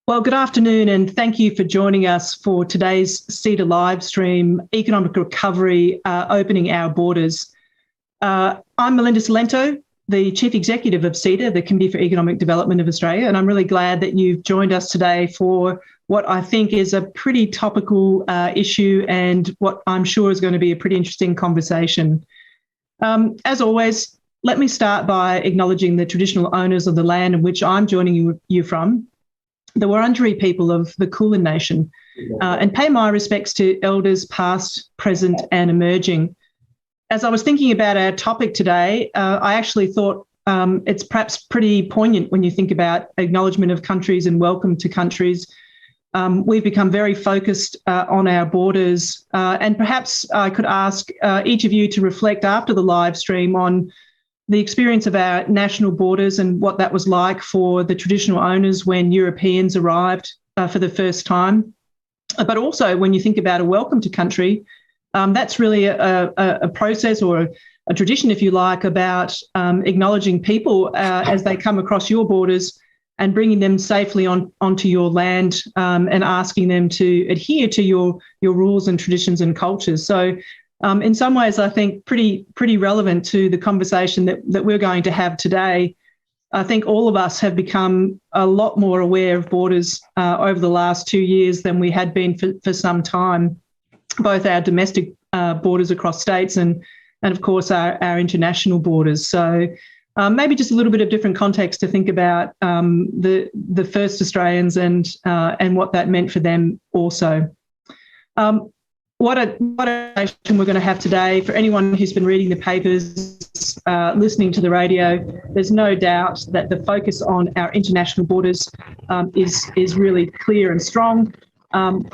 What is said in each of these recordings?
Well, good afternoon, and thank you for joining us for today's CEDA live stream, Economic Recovery, Opening Our Borders. I'm Melinda Salento, the Chief Executive of CEDA, the Committee for Economic Development of Australia, and I'm really glad that you've joined us today for what I think is a pretty topical issue and what I'm sure is going to be a pretty interesting conversation. As always, let me start by acknowledging the traditional owners of the land in which I'm joining you from, the Wurundjeri people of the Kulin Nation, and pay my respects to elders past, present and emerging. As I was thinking about our topic today, I actually thought it's perhaps pretty poignant when you think about acknowledgement of countries and welcome to countries. We've become very focused on our borders, and perhaps I could ask each of you to reflect after the live stream on the experience of our national borders and what that was like for the traditional owners when Europeans arrived for the first time. But also when you think about a welcome to country, that's really a process or a tradition, if you like, about acknowledging people as they come across your borders and bringing them safely onto your land and asking them to adhere to your rules and traditions and cultures. So in some ways, I think pretty relevant to the conversation that we're going to have today. I think all of us have become a lot more aware of borders over the last 2 years than we had been for some time, both our domestic borders across states and of course, our international borders. So maybe just a little bit of different context to think about the first Australians and what that meant for them also. What a session we're going to have today. For anyone who's been reading the papers, listening to the radio, there's no doubt that the focus on our international borders is really clear and strong.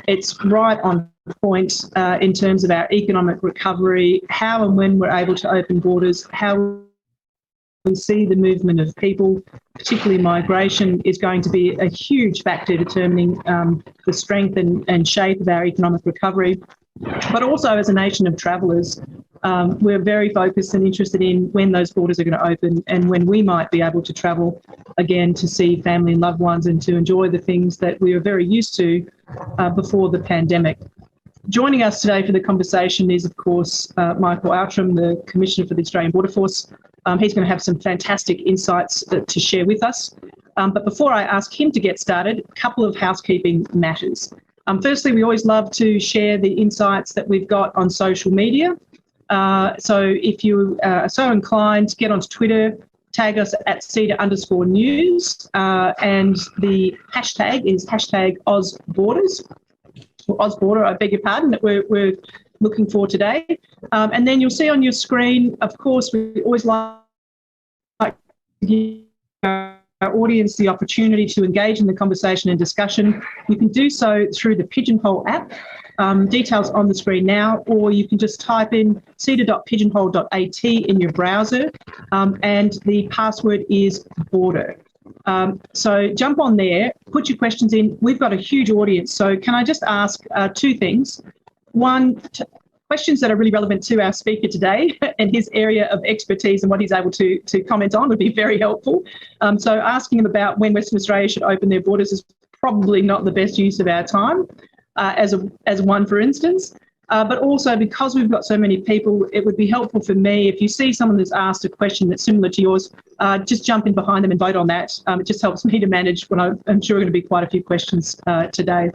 It's right on point in terms of our economic recovery, how and when we're able to open borders, how we see the movement of people, particularly migration, is going to be a huge factor determining the strength and shape of our economic recovery. But also as a nation of travellers, we're very focused and interested in when those borders are going to open and when we might be able to travel again to see family and loved ones and to enjoy the things that we were very used to before the pandemic. Joining us today for the conversation is, of course, Michael Outram, the Commissioner for the Australian Border Force. He's going to have some fantastic insights to share with us. But before I ask him to get started, a couple of housekeeping matters. Firstly, we always love to share the insights that we've got on social media. So if you are so inclined, get onto Twitter, tag us at CEDA_news, and the hashtag is #OzBorders, or OzBorder, I beg your pardon, that we're looking for today. And then you'll see on your screen, of course, we always like to give our audience the opportunity to engage in the conversation and discussion. You can do so through the Pigeonhole app. Details on the screen now, or you can just type in ceda.pigeonhole.at in your browser, and the password is border. So jump on there, put your questions in. We've got a huge audience, so can I just ask two things? One, questions that are really relevant to our speaker today and his area of expertise and what he's able to comment on would be very helpful. So asking him about when Western Australia should open their borders is probably not the best use of our time, as one, for instance. But also because we've got so many people, it would be helpful for me if you see someone that's asked a question that's similar to yours, just jump in behind them and vote on that. It just helps me to manage when I'm sure going to be quite a few questions today.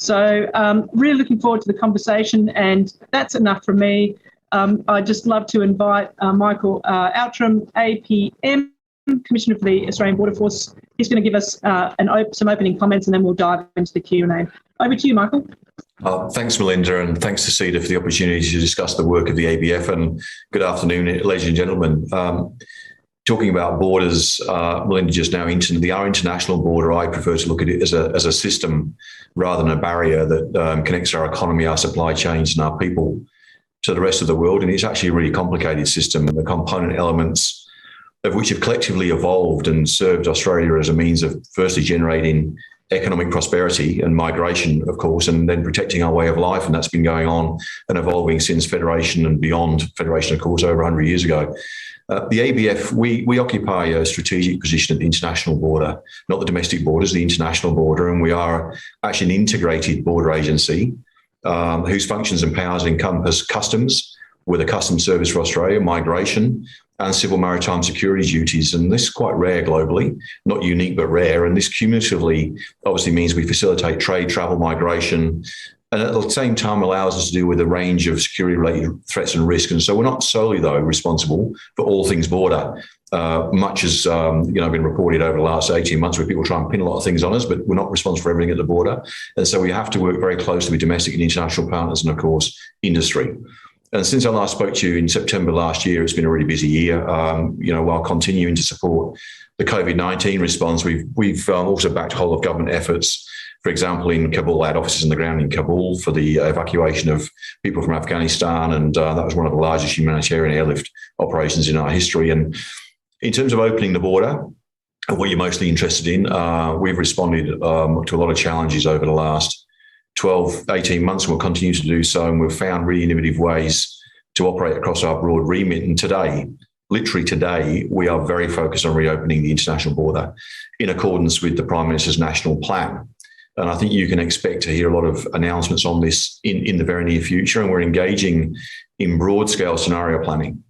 So really looking forward to the conversation, and that's enough from me. I'd just love to invite Michael Outram, APM, Commissioner for the Australian Border Force. He's going to give us some opening comments, and then we'll dive into the Q&A. Over to you, Michael. Thanks, Melinda, and thanks to CEDA for the opportunity to discuss the work of the ABF, and good afternoon, ladies and gentlemen. Talking about borders, Melinda just now mentioned our international border. I prefer to look at it as a system rather than a barrier that connects our economy, our supply chains and our people to the rest of the world. And it's actually a really complicated system, and the component elements of which have collectively evolved and served Australia as a means of firstly generating economic prosperity and migration, of course, and then protecting our way of life. And that's been going on and evolving since Federation and beyond Federation, of course, over 100 years ago. The ABF, we occupy a strategic position at the international border, not the domestic borders, the international border, and we are actually an integrated border agency whose functions and powers encompass customs, with a customs service for Australia, migration, and civil maritime security duties. And this is quite rare globally, not unique, but rare. And this cumulatively obviously means we facilitate trade, travel, migration, and at the same time allows us to deal with a range of security-related threats and risks. And so we're not solely, though, responsible for all things border, much as been reported over the last 18 months, where people try and pin a lot of things on us, but we're not responsible for everything at the border. And so we have to work very closely with domestic and international partners and, of course, industry. And since I last spoke to you in September last year, it's been a really busy year. While continuing to support the COVID-19 response, we've also backed whole of government efforts. For example, in Kabul, I had officers on the ground in Kabul for the evacuation of people from Afghanistan, and that was one of the largest humanitarian airlift operations in our history. And in terms of opening the border, what you're mostly interested in, we've responded to a lot of challenges over the last 12, 18 months, and we'll continue to do so. And we've found really innovative ways to operate across our broad remit. And today, literally today, we are very focused on reopening the international border in accordance with the Prime Minister's national plan. And I think you can expect to hear a lot of announcements on this in the very near future. And we're engaging in broad-scale scenario planning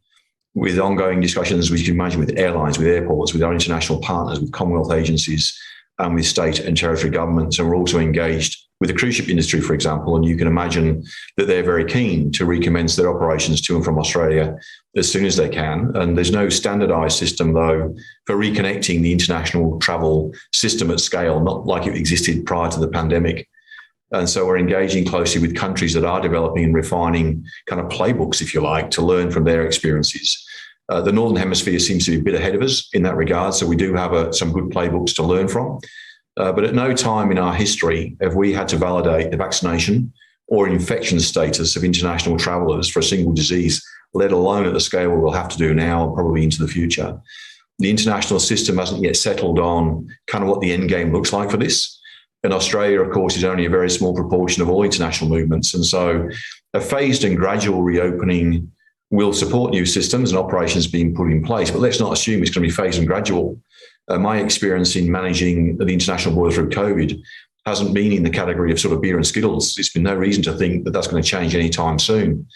with ongoing discussions, which you can imagine, with airlines, with airports, with our international partners, with Commonwealth agencies, and with state and territory governments. And we're also engaged with the cruise ship industry, for example, and you can imagine that they're very keen to recommence their operations to and from Australia as soon as they can. And there's no standardised system, though, for reconnecting the international travel system at scale, not like it existed prior to the pandemic. And so we're engaging closely with countries that are developing and refining kind of playbooks, if you like, to learn from their experiences. The Northern Hemisphere seems to be a bit ahead of us in that regard, so we do have some good playbooks to learn from. But at no time in our history have we had to validate the vaccination or infection status of international travellers for a single disease, let alone at the scale we'll have to do now and probably into the future. The international system hasn't yet settled on kind of what the end game looks like for this. And Australia, of course, is only a very small proportion of all international movements. And so a phased and gradual reopening will support new systems and operations being put in place. But let's not assume it's going to be phased and gradual. My experience in managing the international border through COVID hasn't been in the category of sort of beer and Skittles. There's been no reason to think that that's going to change anytime soon.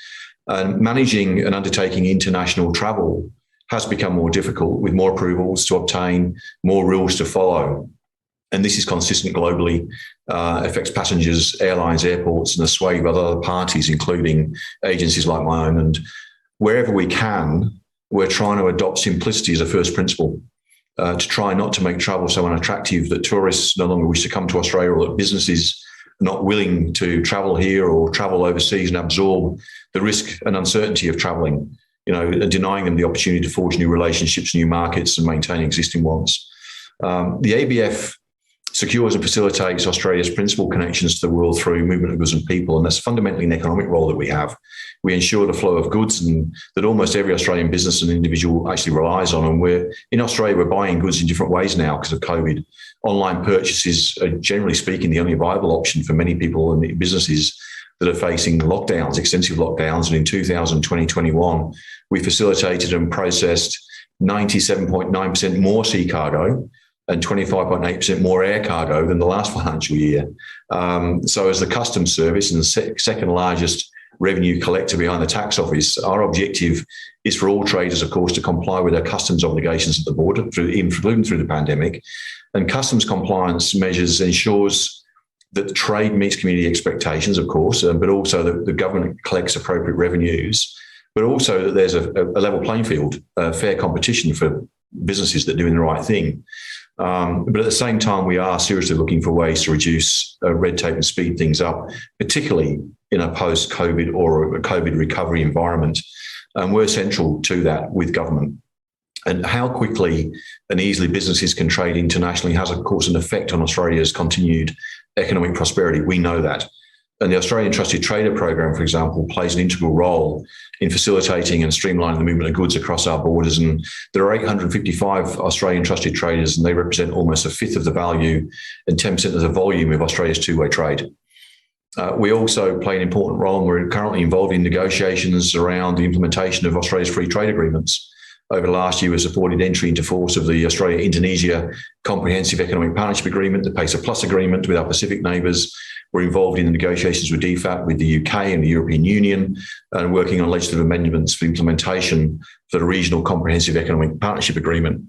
And managing and undertaking international travel has become more difficult, with more approvals to obtain, more rules to follow. And this is consistent globally, affects passengers, airlines, airports, and a swathe of other parties, including agencies like my own. And wherever we can, we're trying to adopt simplicity as a first principle. To try not to make travel so unattractive that tourists no longer wish to come to Australia, or that businesses are not willing to travel here or travel overseas and absorb the risk and uncertainty of travelling, denying them the opportunity to forge new relationships, new markets, and maintain existing ones. The ABF secures and facilitates Australia's principal connections to the world through movement of goods and people, and that's fundamentally an economic role that we have. We ensure the flow of goods, and that almost every Australian business and individual actually relies on. And in Australia, we're buying goods in different ways now because of COVID. Online purchases are, generally speaking, the only viable option for many people and businesses that are facing lockdowns, extensive lockdowns. And in 2020-21, we facilitated and processed 97.9% more sea cargo and 25.8% more air cargo than the last financial year. So as the customs service and the second largest revenue collector behind the tax office, our objective is for all traders, of course, to comply with their customs obligations at the border, including through the pandemic. And customs compliance measures ensures that trade meets community expectations, of course, but also that the government collects appropriate revenues, but also that there's a level playing field, fair competition for businesses that are doing the right thing. But at the same time, we are seriously looking for ways to reduce red tape and speed things up, particularly in a post-COVID or a COVID recovery environment. And we're central to that with government. And how quickly and easily businesses can trade internationally has, of course, an effect on Australia's continued economic prosperity. We know that. And the Australian Trusted Trader Program, for example, plays an integral role in facilitating and streamlining the movement of goods across our borders. And there are 855 Australian trusted traders, and they represent almost a fifth of the value and 10% of the volume of Australia's two-way trade. We also play an important role, and we're currently involved in negotiations around the implementation of Australia's free trade agreements. over the last year, we've supported entry into force of the Australia-Indonesia Comprehensive Economic Partnership Agreement, the PACER Plus agreement with our Pacific neighbours. We're involved in the negotiations with DFAT, with the UK and the European Union, and working on legislative amendments for implementation for the Regional Comprehensive Economic Partnership Agreement.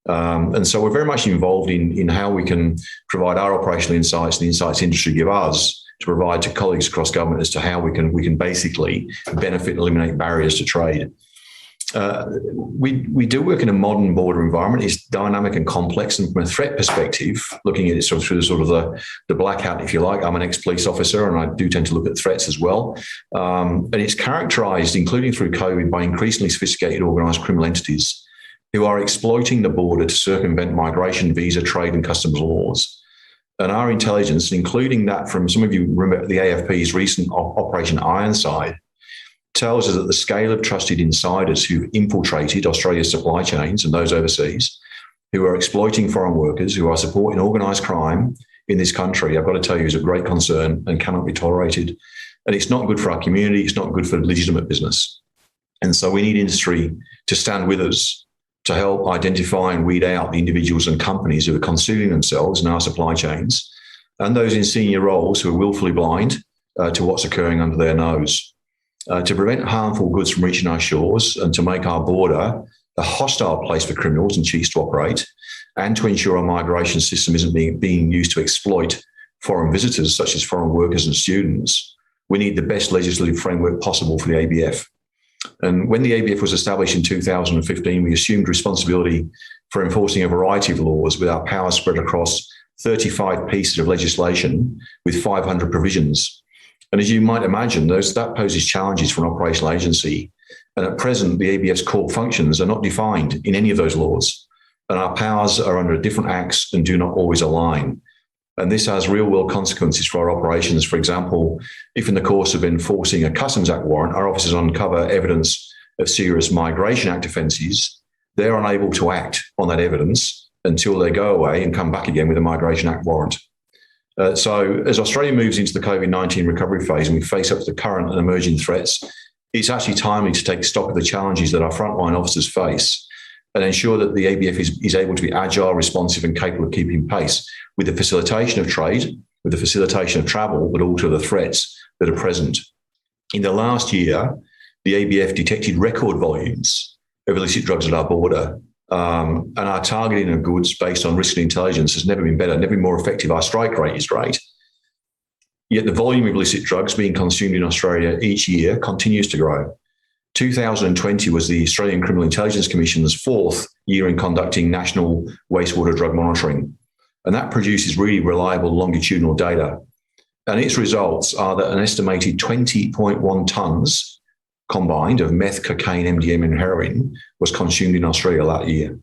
And so we're very much involved in how we can provide our operational insights and the insights industry give us to provide to colleagues across government as to how we can basically benefit and eliminate barriers to trade. We do work in a modern border environment. It's dynamic and complex, and from a threat perspective, looking at it through the black hat, if you like. I'm an ex-police officer, and I do tend to look at threats as well. And it's characterised, including through COVID, by increasingly sophisticated organised criminal entities who are exploiting the border to circumvent migration, visa, trade, and customs laws. And our intelligence, including that from some of you remember the AFP's recent Operation Ironside, tells us that the scale of trusted insiders who infiltrated Australia's supply chains and those overseas, who are exploiting foreign workers, who are supporting organised crime in this country, I've got to tell you, is a great concern and cannot be tolerated. And it's not good for our community. It's not good for legitimate business. And so we need industry to stand with us to help identify and weed out the individuals and companies who are concealing themselves in our supply chains, and those in senior roles who are willfully blind to what's occurring under their nose. To prevent harmful goods from reaching our shores and to make our border a hostile place for criminals and chiefs to operate, and to ensure our migration system isn't being used to exploit foreign visitors, such as foreign workers and students, we need the best legislative framework possible for the ABF. And when the ABF was established in 2015, we assumed responsibility for enforcing a variety of laws with our powers spread across 35 pieces of legislation with 500 provisions. And as you might imagine, that poses challenges for an operational agency. And at present, the ABF's core functions are not defined in any of those laws. And our powers are under different acts and do not always align. And this has real-world consequences for our operations. For example, if in the course of enforcing a Customs Act warrant, our officers uncover evidence of serious Migration Act offences, they're unable to act on that evidence until they go away and come back again with a Migration Act warrant. So as Australia moves into the COVID-19 recovery phase and we face up to the current and emerging threats, it's actually timely to take stock of the challenges that our frontline officers face and ensure that the ABF is able to be agile, responsive and capable of keeping pace with the facilitation of trade, with the facilitation of travel, but also the threats that are present. In the last year, the ABF detected record volumes of illicit drugs at our border, and our targeting of goods based on risk and intelligence has never been better, never been more effective. Our strike rate is great. Yet the volume of illicit drugs being consumed in Australia each year continues to grow. 2020 was the Australian Criminal Intelligence Commission's fourth year in conducting national wastewater drug monitoring. And that produces really reliable longitudinal data. And its results are that an estimated 20.1 tonnes combined of meth, cocaine, MDMA and heroin was consumed in Australia that year.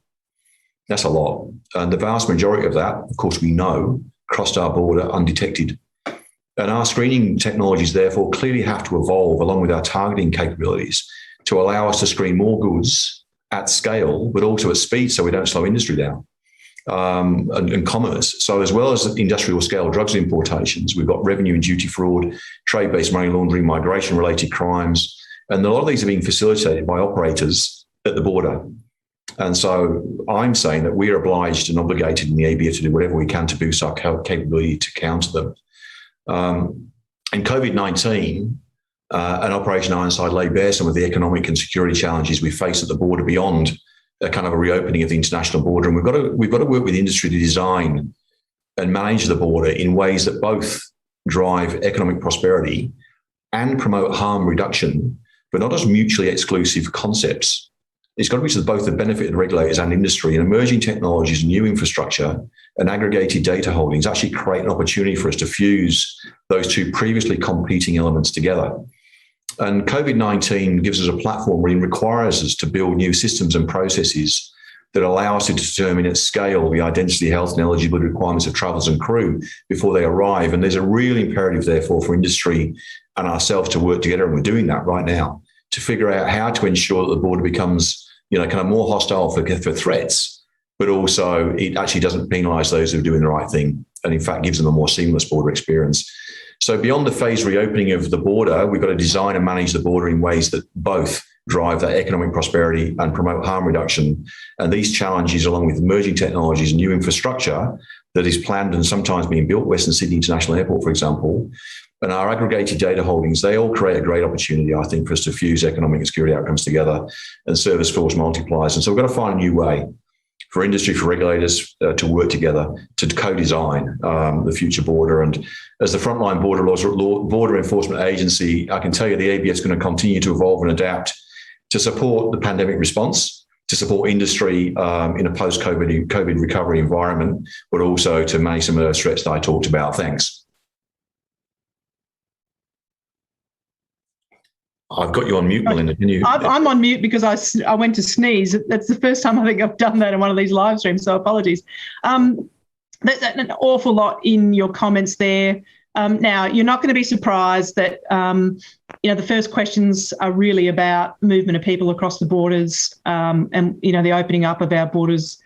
That's a lot. And the vast majority of that, of course, we know, crossed our border undetected. And our screening technologies, therefore, clearly have to evolve along with our targeting capabilities to allow us to screen more goods at scale, but also at speed so we don't slow industry down. And commerce. So as well as industrial scale drugs importations, we've got revenue and duty fraud, trade-based money laundering, migration-related crimes, and a lot of these are being facilitated by operators at the border. And so I'm saying that we are obliged and obligated in the ABF to do whatever we can to boost our capability to counter them. In COVID-19, and Operation Ironside laid bare some of the economic and security challenges we face at the border beyond a kind of a reopening of the international border. And we've got to work with industry to design and manage the border in ways that both drive economic prosperity and promote harm reduction, but not as mutually exclusive concepts. It's got to be to both the benefit of regulators and industry, and emerging technologies, new infrastructure and aggregated data holdings actually create an opportunity for us to fuse those two previously competing elements together. And COVID-19 gives us a platform where it requires us to build new systems and processes that allow us to determine at scale the identity, health and eligibility requirements of travellers and crew before they arrive. And there's a real imperative, therefore, for industry and ourselves to work together, and we're doing that right now, to figure out how to ensure that the border becomes, kind of more hostile for threats, but also it actually doesn't penalise those who are doing the right thing, and in fact gives them a more seamless border experience. So beyond the phased reopening of the border, we've got to design and manage the border in ways that both drive that economic prosperity and promote harm reduction. And these challenges, along with emerging technologies and new infrastructure that is planned and sometimes being built, Western Sydney International Airport, for example, and our aggregated data holdings, they all create a great opportunity, I think, for us to fuse economic and security outcomes together and service force multipliers. And so we've got to find a new way for industry, for regulators to work together to co-design the future border. And as the frontline border enforcement agency, I can tell you the ABF is going to continue to evolve and adapt to support the pandemic response, to support industry in a post-COVID recovery environment, but also to manage some of those threats that I talked about. Thanks. I've got you on mute, Melinda. Can you? I'm on mute because I went to sneeze. That's the first time I think I've done that in one of these live streams, so apologies. There's an awful lot in your comments there. Now, you're not going to be surprised that the first questions are really about movement of people across the borders, and the opening up of our borders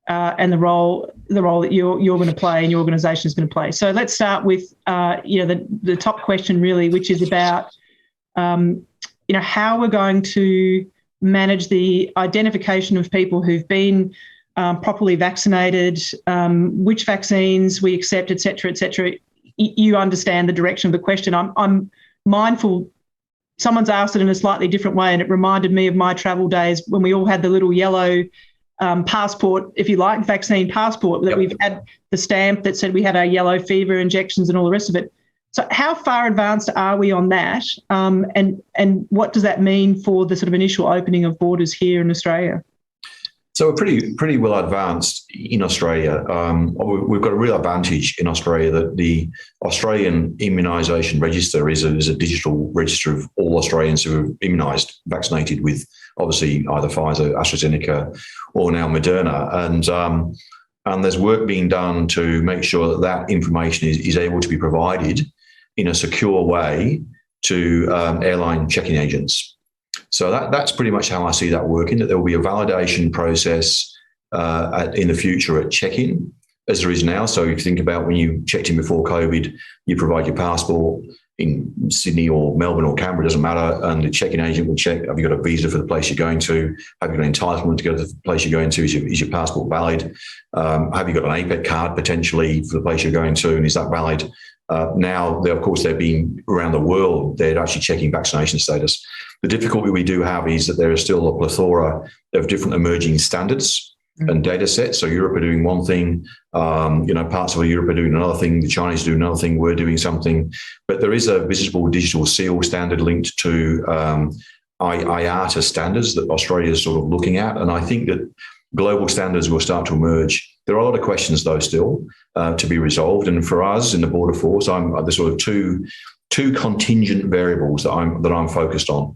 and the role that you're going to play and your organisation is going to play. So let's start with the top question really, which is about how we're going to manage the identification of people who've been properly vaccinated, which vaccines we accept, et cetera, et cetera. You understand the direction of the question. I'm mindful someone's asked it in a slightly different way, and it reminded me of my travel days when we all had the little yellow passport, if you like, vaccine passport, that we've had the stamp that said we had our yellow fever injections and all the rest of it. So how far advanced are we on that? And what does that mean for the sort of initial opening of borders here in Australia? So we're pretty well advanced in Australia. We've got a real advantage in Australia that the Australian Immunisation Register is a digital register of all Australians who are immunised, vaccinated with obviously either Pfizer, AstraZeneca, or now Moderna. And there's work being done to make sure that that information is able to be provided in a secure way to airline check-in agents. So that's pretty much how I see that working, that there will be a validation process in the future at check-in, as there is now. So if you think about when you checked in before COVID, you provide your passport in Sydney or Melbourne or Canberra, it doesn't matter, and the check-in agent will check, have you got a visa for the place you're going to? Have you got an entitlement to go to the place you're going to? Is your passport valid? Have you got an APEC card potentially for the place you're going to, and is that valid? Now, of course, they've been around the world, they're actually checking vaccination status. The difficulty we do have is that there is still a plethora of different emerging standards and data sets. So Europe are doing one thing, parts of Europe are doing another thing, the Chinese do another thing, we're doing something. But there is a visible digital seal standard linked to IATA standards that Australia is sort of looking at. And I think that global standards will start to emerge. There are a lot of questions, though, still to be resolved. And for us in the Border Force, there's sort of two contingent variables that I'm focused on.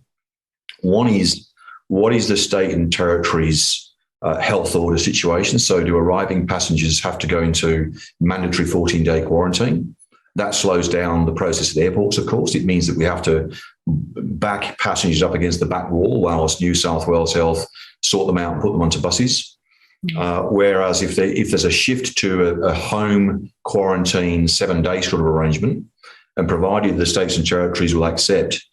One is, what is the state and territory's health order situation? So do arriving passengers have to go into mandatory 14-day quarantine? That slows down the process at airports, of course. It means that we have to back passengers up against the back wall whilst New South Wales Health sort them out and put them onto buses. Whereas if there's a shift to a home quarantine 7-day sort of arrangement, and provided the states and territories will accept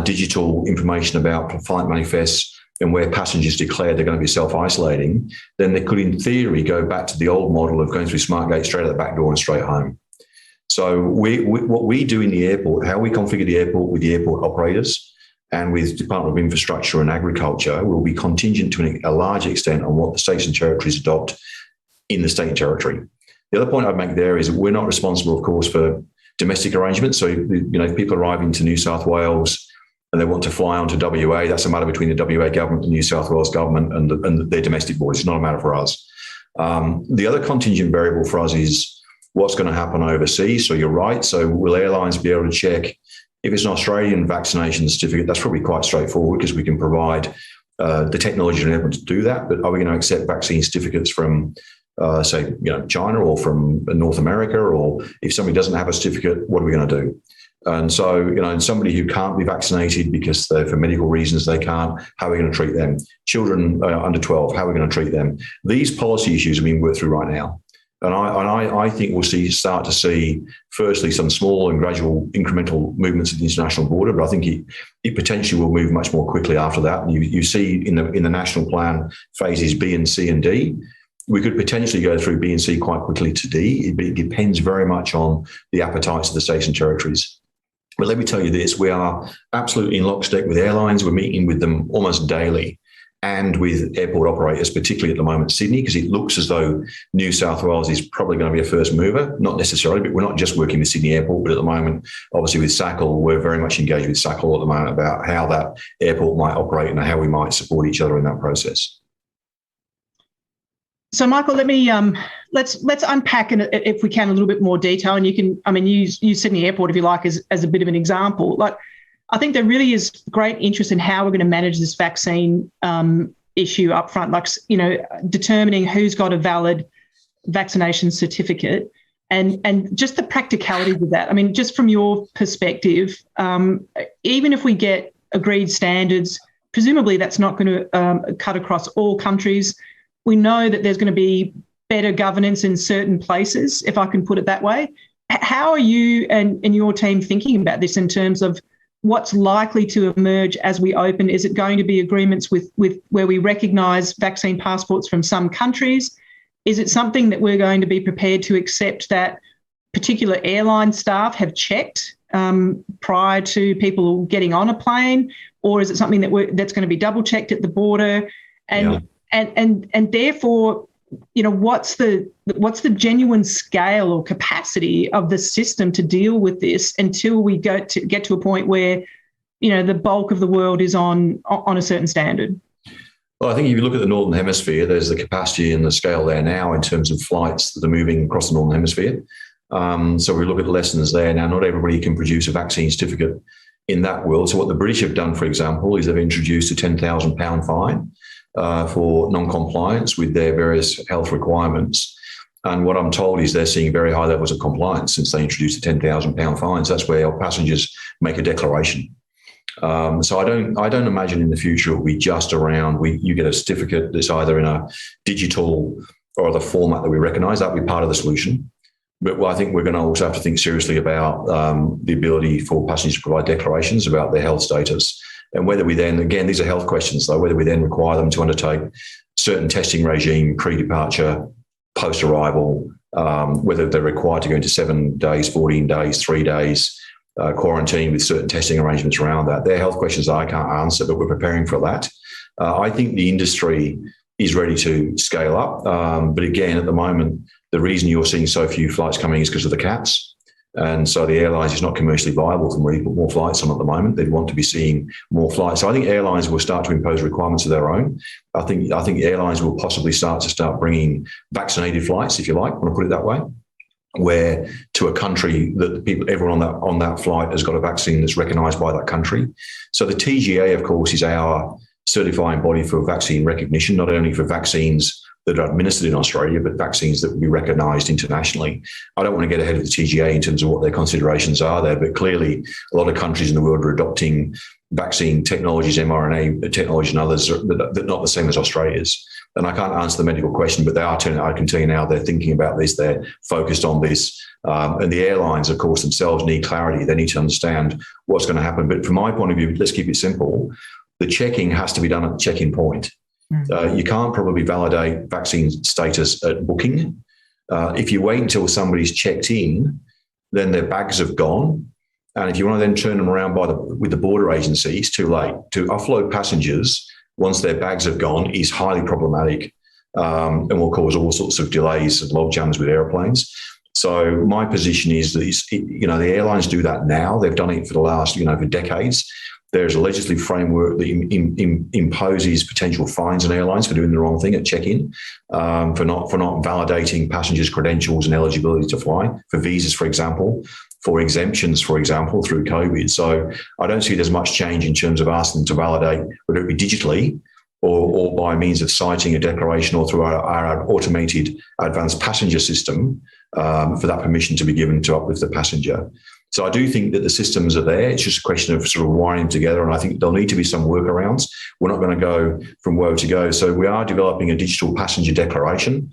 digital information about flight manifests and where passengers declare they're going to be self-isolating, then they could, in theory, go back to the old model of going through SmartGate straight out the back door and straight home. So what we do in the airport, how we configure the airport with the airport operators and with Department of Infrastructure and Agriculture will be contingent to a large extent on what the states and territories adopt in the state and territory. The other point I'd make there is that we're not responsible, of course, for domestic arrangements. So, if people arrive into New South Wales and they want to fly on to WA, that's a matter between the WA government and the New South Wales government and their domestic borders. It's not a matter for us. The other contingent variable for us is what's going to happen overseas. So you're right. So will airlines be able to check if it's an Australian vaccination certificate? That's probably quite straightforward because we can provide the technology to enable to do that. But are we going to accept vaccine certificates from China or from North America? Or if somebody doesn't have a certificate, what are we going to do? And so, somebody who can't be vaccinated because for medical reasons they can't, how are we going to treat them? Children under 12, how are we going to treat them? These policy issues are being worked through right now. And I think we'll start to see, firstly, some small and gradual incremental movements at the international border, but I think it potentially will move much more quickly after that. And you see in the national plan phases B and C and D. We could potentially go through B and C quite quickly to D, but it depends very much on the appetites of the states and territories. But let me tell you this, we are absolutely in lockstep with airlines. We're meeting with them almost daily, and with airport operators, particularly at the moment Sydney, because it looks as though New South Wales is probably going to be a first mover, not necessarily, but we're not just working with Sydney Airport, but at the moment, obviously with SACL, we're very much engaged with SACL at the moment about how that airport might operate and how we might support each other in that process. So, Michael, let me let's unpack it if we can a little bit more detail, and you can, use Sydney Airport if you like as a bit of an example. Like, I think there really is great interest in how we're going to manage this vaccine issue up front, like, determining who's got a valid vaccination certificate and just the practicalities of that. I mean, just from your perspective, even if we get agreed standards, presumably that's not going to cut across all countries. We know that there's going to be better governance in certain places, if I can put it that way. How are you and your team thinking about this in terms of what's likely to emerge as we open? Is it going to be agreements with where we recognise vaccine passports from some countries? Is it something that we're going to be prepared to accept that particular airline staff have checked prior to people getting on a plane? Or is it something that's going to be double checked at the border? And therefore, what's the genuine scale or capacity of the system to deal with this until we get to a point where, the bulk of the world is on a certain standard? Well, I think if you look at the Northern Hemisphere, there's the capacity and the scale there now in terms of flights that are moving across the Northern Hemisphere. So we look at the lessons there. Now, not everybody can produce a vaccine certificate in that world. So what the British have done, for example, is they've introduced a £10,000 fine for non-compliance with their various health requirements. And what I'm told is they're seeing very high levels of compliance since they introduced the £10,000 fines. That's where our passengers make a declaration. So I don't imagine in the future it will be just around you get a certificate that's either in a digital or other format that we recognise. That will be part of the solution. But I think we're going to also have to think seriously about the ability for passengers to provide declarations about their health status. And whether we then, again, these are health questions, though, whether we then require them to undertake certain testing regime, pre-departure, post-arrival, whether they're required to go into 7 days, 14 days, 3 days, quarantine with certain testing arrangements around that. They're health questions that I can't answer, but we're preparing for that. I think the industry is ready to scale up. But again, at the moment, the reason you're seeing so few flights coming is because of the caps. And so the airlines is not commercially viable to really put more flights on at the moment. They'd want to be seeing more flights. So I think airlines will start to impose requirements of their own. I think airlines will possibly start bringing vaccinated flights, if you like, I want to put it that way, where to a country that everyone on that flight has got a vaccine that's recognised by that country. So the TGA, of course, is our certifying body for vaccine recognition, not only for vaccines that are administered in Australia, but vaccines that will be recognised internationally. I don't want to get ahead of the TGA in terms of what their considerations are there, but clearly a lot of countries in the world are adopting vaccine technologies, mRNA technology and others that are not the same as Australia's. And I can't answer the medical question, but I can tell you now they're thinking about this, they're focused on this. And the airlines, of course, themselves need clarity. They need to understand what's going to happen. But from my point of view, let's keep it simple. The checking has to be done at the check-in point. You can't probably validate vaccine status at booking. If you wait until somebody's checked in, then their bags have gone. And if you want to then turn them around with the border agency, it's too late. To offload passengers once their bags have gone is highly problematic and will cause all sorts of delays and log jams with airplanes. So my position is that the airlines do that now. They've done it for the last, for decades. There's a legislative framework that imposes potential fines on airlines for doing the wrong thing at check-in, for not validating passengers' credentials and eligibility to fly, for visas, for example, for exemptions, for example, through COVID. So I don't see there's much change in terms of asking them to validate, whether it be digitally or by means of citing a declaration or through our automated advanced passenger system for that permission to be given to uplift the passenger. So I do think that the systems are there. It's just a question of sort of wiring them together. And I think there'll need to be some workarounds. We're not going to go from woe to go. So we are developing a digital passenger declaration.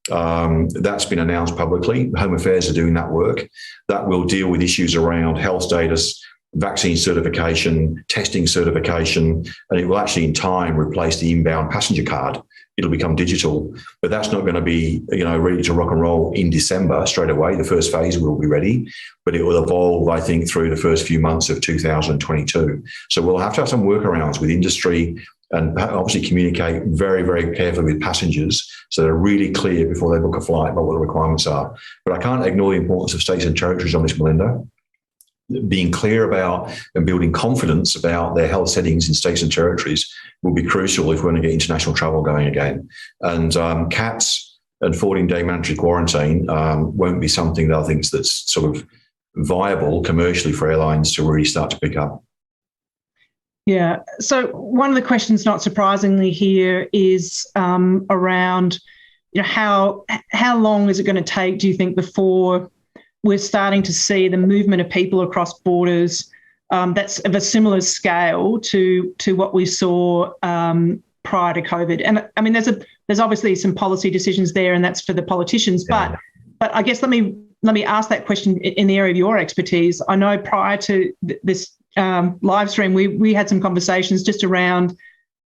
That's been announced publicly. Home Affairs are doing that work. That will deal with issues around health status, vaccine certification, testing certification, and it will actually in time replace the inbound passenger card. It'll become digital, but that's not going to be, ready to rock and roll in December straight away. The first phase will be ready, but it will evolve, I think, through the first few months of 2022. So we'll have to have some workarounds with industry and obviously communicate very, very carefully with passengers so they're really clear before they book a flight about what the requirements are. But I can't ignore the importance of states and territories on this, Melinda. Being clear about and building confidence about their health settings in states and territories will be crucial if we're going to get international travel going again. And CATs and 14-day mandatory quarantine won't be something that I think that's sort of viable commercially for airlines to really start to pick up. Yeah. So one of the questions, not surprisingly, here is around, how long is it going to take, do you think, before we're starting to see the movement of people across borders that's of a similar scale to what we saw prior to COVID? And I mean, there's obviously some policy decisions there, and that's for the politicians. Yeah. But I guess let me ask that question in the area of your expertise. I know prior to this live stream, we had some conversations just around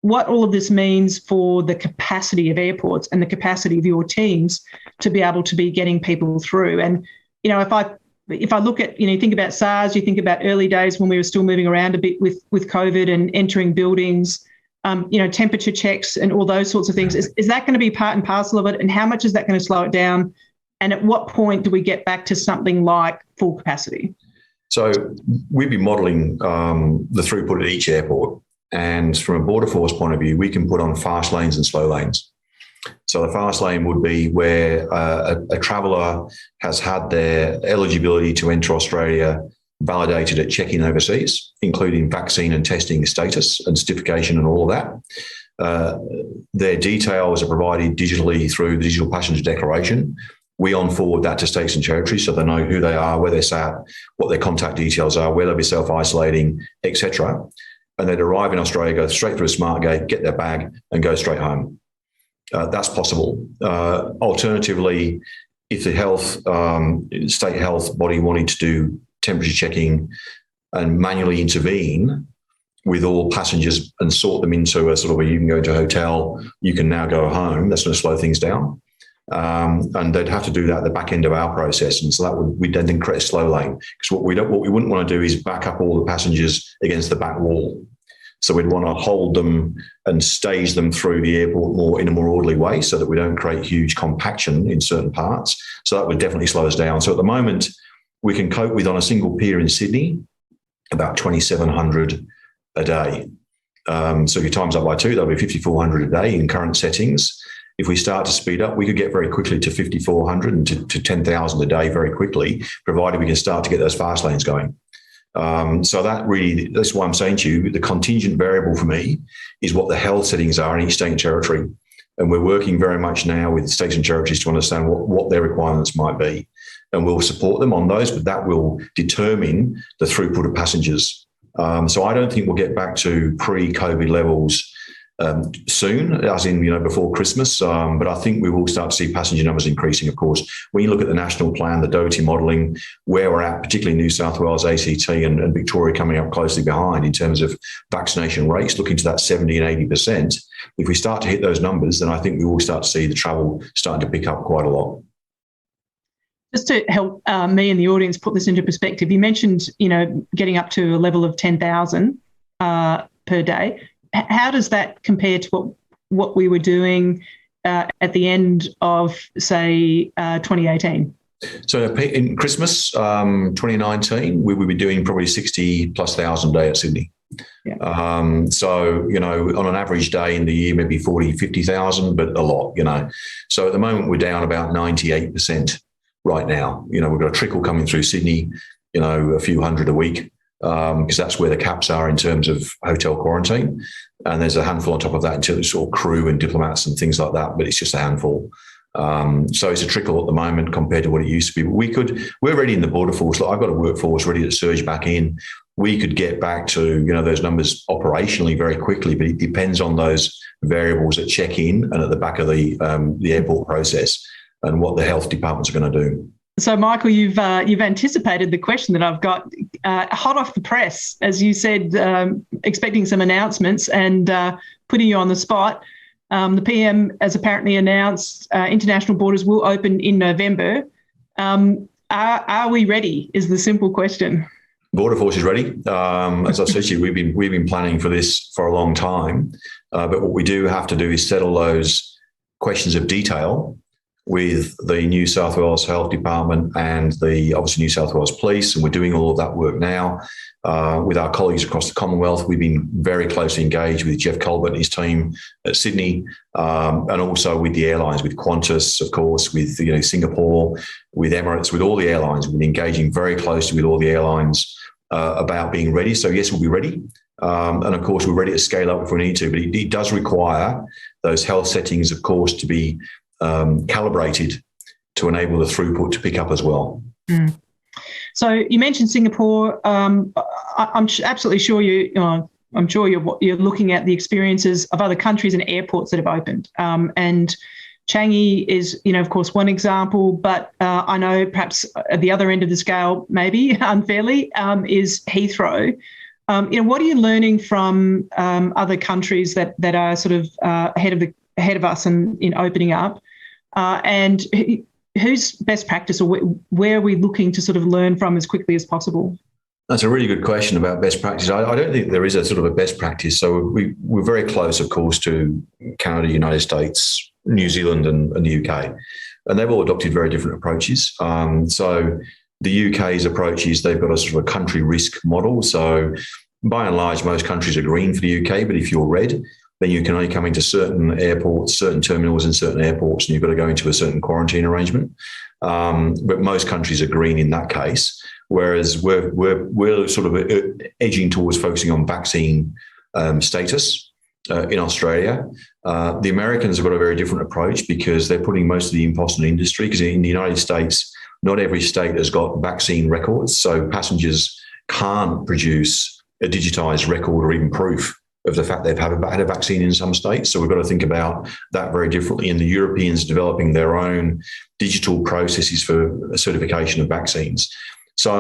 what all of this means for the capacity of airports and the capacity of your teams to be able to be getting people through. And if I look at, think about SARS, you think about early days when we were still moving around a bit with COVID and entering buildings, temperature checks and all those sorts of things. Is that going to be part and parcel of it? And how much is that going to slow it down? And at what point do we get back to something like full capacity? So we've been modelling the throughput at each airport. And from a Border Force point of view, we can put on fast lanes and slow lanes. So the fast lane would be where a traveller has had their eligibility to enter Australia validated at check-in overseas, including vaccine and testing status and certification and all of that. Their details are provided digitally through the digital passenger declaration. We on-forward that to states and territories so they know who they are, where they're sat, what their contact details are, where they'll be self-isolating, etc. And they'd arrive in Australia, go straight through a smart gate, get their bag and go straight home. That's possible. Alternatively, if the state health body wanted to do temperature checking and manually intervene with all passengers and sort them into a sort of where you can go into a hotel, you can now go home, that's going to slow things down. And they'd have to do that at the back end of our process. And so that we'd then create a slow lane, because what we wouldn't want to do is back up all the passengers against the back wall. So we'd want to hold them and stage them through the airport in a more orderly way so that we don't create huge compaction in certain parts. So that would definitely slow us down. So at the moment, we can cope with, on a single pier in Sydney, about 2,700 a day. So if you times that by two, that'll be 5,400 a day in current settings. If we start to speed up, we could get very quickly to 5,400 and to 10,000 a day very quickly, provided we can start to get those fast lanes going. So that's why I'm saying to you, the contingent variable for me is what the health settings are in each state and territory. And we're working very much now with states and territories to understand what their requirements might be. And we'll support them on those, but that will determine the throughput of passengers. So I don't think we'll get back to pre-COVID levels soon, as in, before Christmas. But I think we will start to see passenger numbers increasing, of course. When you look at the national plan, the Doherty modelling, where we're at, particularly New South Wales, ACT and Victoria coming up closely behind in terms of vaccination rates, looking to that 70 and 80%. If we start to hit those numbers, then I think we will start to see the travel starting to pick up quite a lot. Just to help me and the audience put this into perspective, you mentioned, getting up to a level of 10,000 per day. How does that compare to what we were doing at the end of, say, 2018? So in Christmas 2019, we would be doing probably 60,000+ a day at Sydney. Yeah. So, on an average day in the year, maybe 40, 50,000, but a lot, So at the moment, we're down about 98% right now. We've got a trickle coming through Sydney, a few hundred a week. Because that's where the caps are in terms of hotel quarantine. And there's a handful on top of that in terms of sort of crew and diplomats and things like that, but it's just a handful. So it's a trickle at the moment compared to what it used to be. But we're ready in the Border Force. I've got a workforce ready to surge back in. We could get back to, those numbers operationally very quickly, but it depends on those variables at check-in and at the back of the airport process. and what the health departments are going to do. So, Michael, you've anticipated the question that I've got hot off the press, as you said, expecting some announcements and putting you on the spot. The PM has apparently announced international borders will open in November. Are we ready? Is the simple question. Border Force is ready. As I said to you, we've been planning for this for a long time. But what we do have to do is settle those questions of detail with the New South Wales Health Department and the obviously New South Wales Police, and we're doing all of that work now with our colleagues across the Commonwealth. We've been very closely engaged with Jeff Colbert and his team at Sydney, and also with the airlines, with Qantas, of course, with Singapore, with Emirates, with all the airlines. We've been engaging very closely with all the airlines about being ready. So yes, we'll be ready. And of course, we're ready to scale up if we need to, but it does require those health settings, of course, to be calibrated to enable the throughput to pick up as well. Mm. So you mentioned Singapore. I'm absolutely sure I'm sure you're looking at the experiences of other countries and airports that have opened. And Changi is, of course, one example. But I know perhaps at the other end of the scale, maybe unfairly, is Heathrow. What are you learning from other countries that are sort of ahead of us in opening up? And who's best practice, or where are we looking to sort of learn from as quickly as possible? That's a really good question about best practice. I don't think there is a sort of a best practice. So we're very close, of course, to Canada, United States, New Zealand and the UK. And they've all adopted very different approaches. So the UK's approach is they've got a sort of a country risk model. So by and large, most countries are green for the UK, but if you're red, then you can only come into certain airports, certain terminals in certain airports, and you've got to go into a certain quarantine arrangement. But most countries are green in that case, whereas we're sort of edging towards focusing on vaccine status in Australia. The Americans have got a very different approach because they're putting most of the impost on industry, because in the United States, not every state has got vaccine records, so passengers can't produce a digitized record or even proof of the fact they've had a vaccine in some states. So we've got to think about that very differently. And the Europeans developing their own digital processes for certification of vaccines. So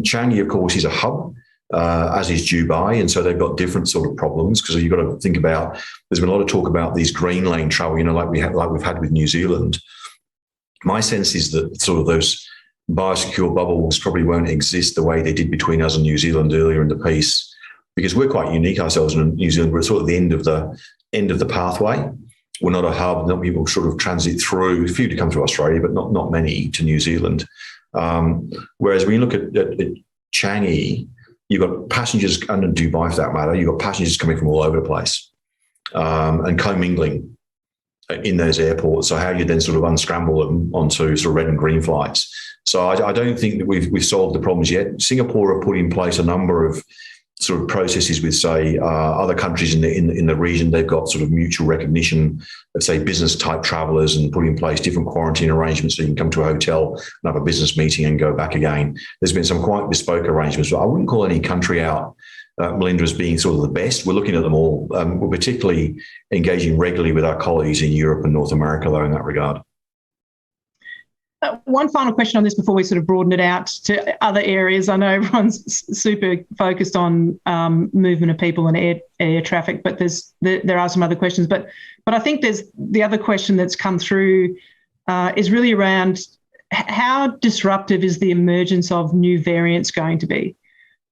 Changi, of course, is a hub, as is Dubai. And so they've got different sort of problems, because you've got to think about, there's been a lot of talk about these green lane travel, like we've had with New Zealand. My sense is that sort of those biosecure bubbles probably won't exist the way they did between us and New Zealand earlier in the piece, because we're quite unique ourselves in New Zealand. We're sort of the end of the pathway. We're not a hub. Not people sort of transit through. A few to come to Australia, but not many to New Zealand. Whereas when you look at Changi, you've got passengers, and Dubai for that matter, you've got passengers coming from all over the place and commingling in those airports. So how do you then sort of unscramble them onto sort of red and green flights? So I don't think that we've solved the problems yet. Singapore have put in place a number of sort of processes with, say, other countries in the region. They've got sort of mutual recognition of, say, business type travellers, and put in place different quarantine arrangements so you can come to a hotel and have a business meeting and go back again. There's been some quite bespoke arrangements, but I wouldn't call any country out, Melinda, as being sort of the best. We're looking at them all. We're particularly engaging regularly with our colleagues in Europe and North America, though, in that regard. One final question on this before we sort of broaden it out to other areas. I know everyone's super focused on movement of people and air traffic, but there are some other questions. But I think there's the other question that's come through is really around how disruptive is the emergence of new variants going to be?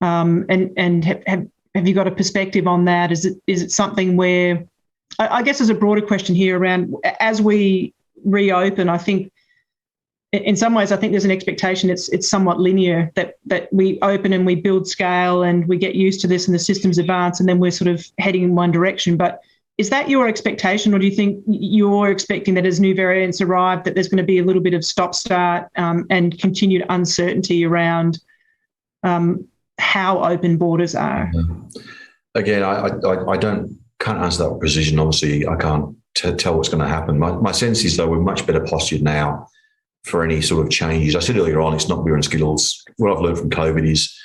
And have you got a perspective on that? Is it something where, I guess there's a broader question here around, as we reopen, I think, in some ways, I think there's an expectation it's somewhat linear, that we open and we build scale and we get used to this and the systems advance, and then we're sort of heading in one direction. But is that your expectation, or do you think you're expecting that as new variants arrive that there's going to be a little bit of stop-start and continued uncertainty around how open borders are? Again, I can't answer that with precision. Obviously, I can't tell what's going to happen. My sense is, though, we're much better postured now for any sort of changes. I said earlier on, it's not beer and Skittles. What I've learned from COVID is,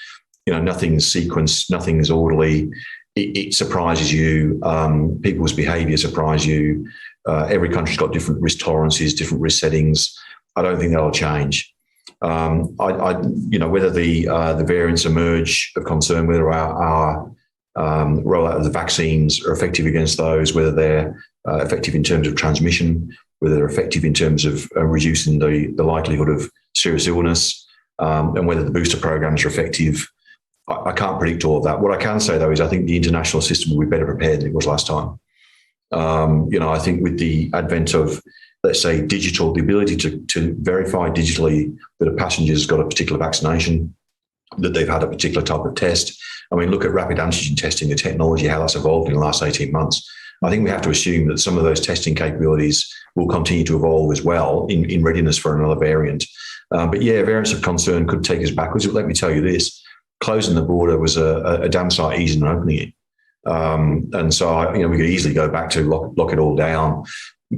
nothing's sequenced, nothing's orderly. it surprises you. People's behaviour surprise you. Every country's got different risk tolerances, different risk settings. I don't think that'll change. Whether the variants emerge of concern, whether our rollout of the vaccines are effective against those, whether they're effective in terms of transmission, whether they're effective in terms of reducing the likelihood of serious illness, and whether the booster programs are effective. I can't predict all of that. What I can say, though, is I think the international system will be better prepared than it was last time. I think with the advent of, let's say, digital, the ability to verify digitally that a passenger has got a particular vaccination, that they've had a particular type of test. I mean, look at rapid antigen testing, the technology, how that's evolved in the last 18 months. I think we have to assume that some of those testing capabilities will continue to evolve as well in readiness for another variant. But yeah, variants of concern could take us backwards. But let me tell you this, closing the border was a damn sight easier than opening it. And so, we could easily go back to lock it all down,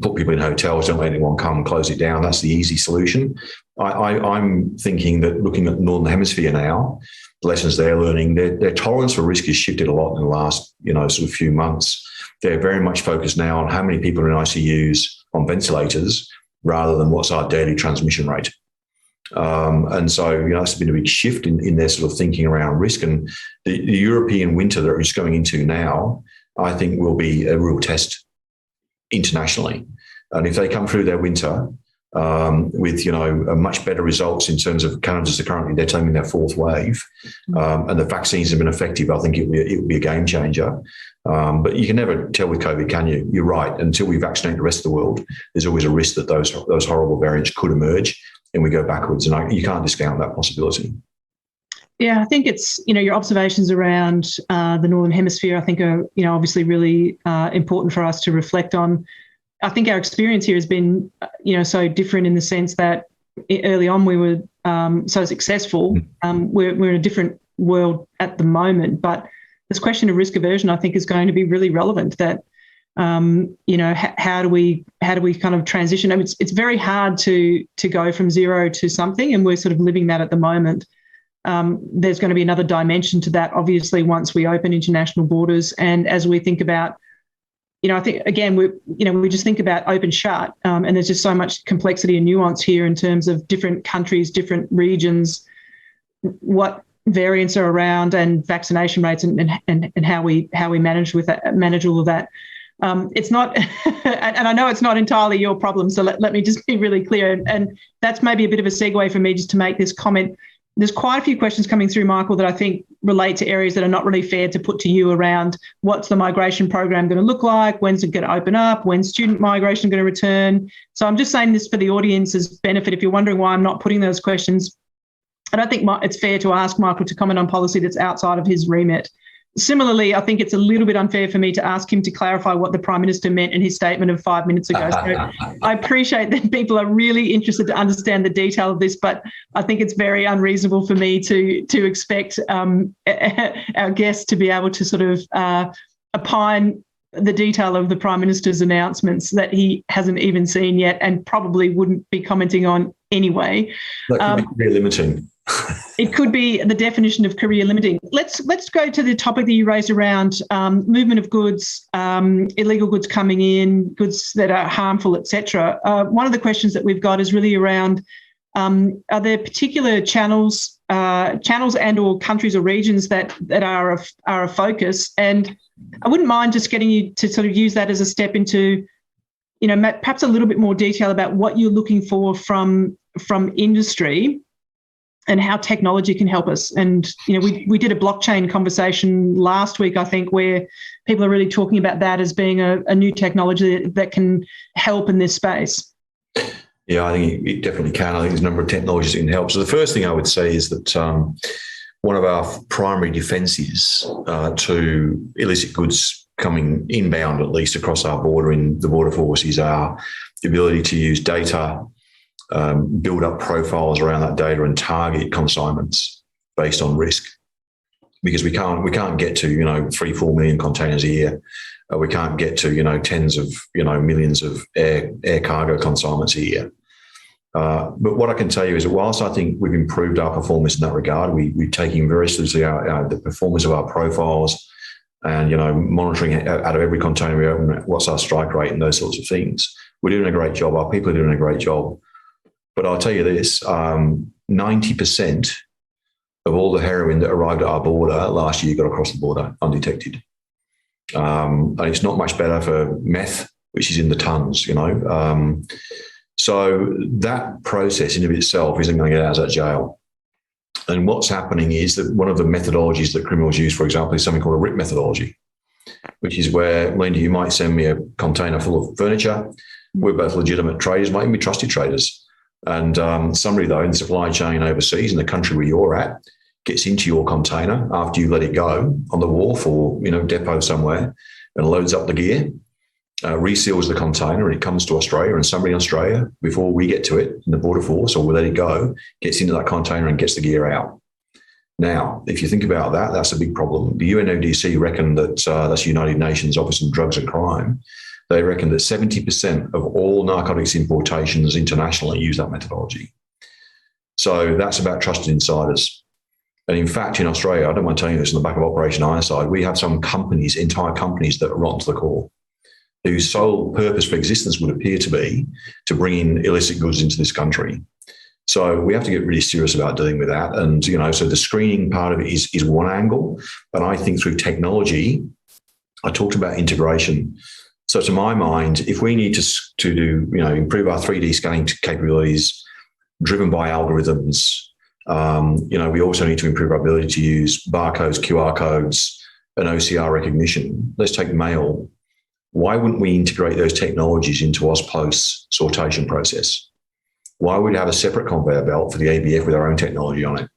put people in hotels, don't let anyone come, close it down. That's the easy solution. I'm thinking that looking at the Northern Hemisphere now, the lessons they're learning, their tolerance for risk has shifted a lot in the last, sort of few months. They're very much focused now on how many people are in ICUs on ventilators rather than what's our daily transmission rate. And so, that's been a big shift in their sort of thinking around risk. And the European winter that we're just going into now, I think will be a real test internationally. And if they come through their winter with, much better results in terms of Canada's currently, they're taking their fourth wave, and the vaccines have been effective, I think it will be a game changer. But you can never tell with COVID, can you? You're right. Until we vaccinate the rest of the world, there's always a risk that those horrible variants could emerge and we go backwards. And you can't discount that possibility. Yeah, I think it's, your observations around the Northern Hemisphere, I think are, obviously really important for us to reflect on. I think our experience here has been, so different in the sense that early on we were so successful. We're in a different world at the moment, but this question of risk aversion, I think, is going to be really relevant. That how do we kind of transition? I mean, it's very hard to go from zero to something, and we're sort of living that at the moment. There's going to be another dimension to that, obviously, once we open international borders, and as we think about, I think again we just think about open shut, and there's just so much complexity and nuance here in terms of different countries, different regions, what variants are around, and vaccination rates, and how we manage all of that. It's not, and I know it's not entirely your problem, so let me just be really clear. And that's maybe a bit of a segue for me just to make this comment. There's quite a few questions coming through, Michael, that I think relate to areas that are not really fair to put to you around what's the migration program going to look like, when's it going to open up, when's student migration going to return. So I'm just saying this for the audience's benefit. If you're wondering why I'm not putting those questions, I don't think it's fair to ask Michael to comment on policy that's outside of his remit. Similarly, I think it's a little bit unfair for me to ask him to clarify what the Prime Minister meant in his statement of 5 minutes ago. So I appreciate that people are really interested to understand the detail of this, but I think it's very unreasonable for me to expect our guests to be able to sort of opine the detail of the Prime Minister's announcements that he hasn't even seen yet and probably wouldn't be commenting on anyway. That could be limiting. It could be the definition of career limiting. Let's go to the topic that you raised around movement of goods, illegal goods coming in, goods that are harmful, etc. One of the questions that we've got is really around: are there particular channels and or countries or regions that are a focus? And I wouldn't mind just getting you to sort of use that as a step into, perhaps a little bit more detail about what you're looking for from industry and how technology can help us. And, we did a blockchain conversation last week, I think, where people are really talking about that as being a new technology that can help in this space. Yeah, I think it definitely can. I think there's a number of technologies that can help. So the first thing I would say is that one of our primary defences to illicit goods coming inbound, at least across our border in the Border Force, is our ability to use data, build up profiles around that data and target consignments based on risk, because we can't get to 3-4 million containers a year. We can't get to tens of millions of air cargo consignments a year. But what I can tell you is that whilst I think we've improved our performance in that regard, we're taking very seriously the performance of our profiles, and, monitoring out of every container we open, what's our strike rate and those sorts of things. We're doing a great job. Our people are doing a great job. But I'll tell you this, 90% of all the heroin that arrived at our border last year got across the border undetected. And it's not much better for meth, which is in the tons, So that process in of itself isn't going to get out of that jail. And what's happening is that one of the methodologies that criminals use, for example, is something called a RIP methodology, which is where, Melinda, you might send me a container full of furniture. We're both legitimate traders, might even be trusted traders. And somebody, though, in the supply chain overseas, in the country where you're at, gets into your container after you let it go on the wharf or, depot somewhere, and loads up the gear, reseals the container, and it comes to Australia, and somebody in Australia, before we get to it in the border force or we let it go, gets into that container and gets the gear out. Now, if you think about that, that's a big problem. The UNODC reckon that, that's United Nations Office on Drugs and Crime, they reckon that 70% of all narcotics importations internationally use that methodology. So that's about trusted insiders. And in fact, in Australia, I don't mind telling you this, in the back of Operation Ironside, we have some companies, entire companies that are rotten to the core, whose sole purpose for existence would appear to be to bring in illicit goods into this country. So we have to get really serious about dealing with that. And, so the screening part of it is one angle. But I think through technology, I talked about integration. So to my mind, if we need to do, improve our 3D scanning capabilities driven by algorithms, we also need to improve our ability to use barcodes, QR codes, and OCR recognition. Let's take mail. Why wouldn't we integrate those technologies into AusPost's sortation process? Why would we have a separate conveyor belt for the ABF with our own technology on it?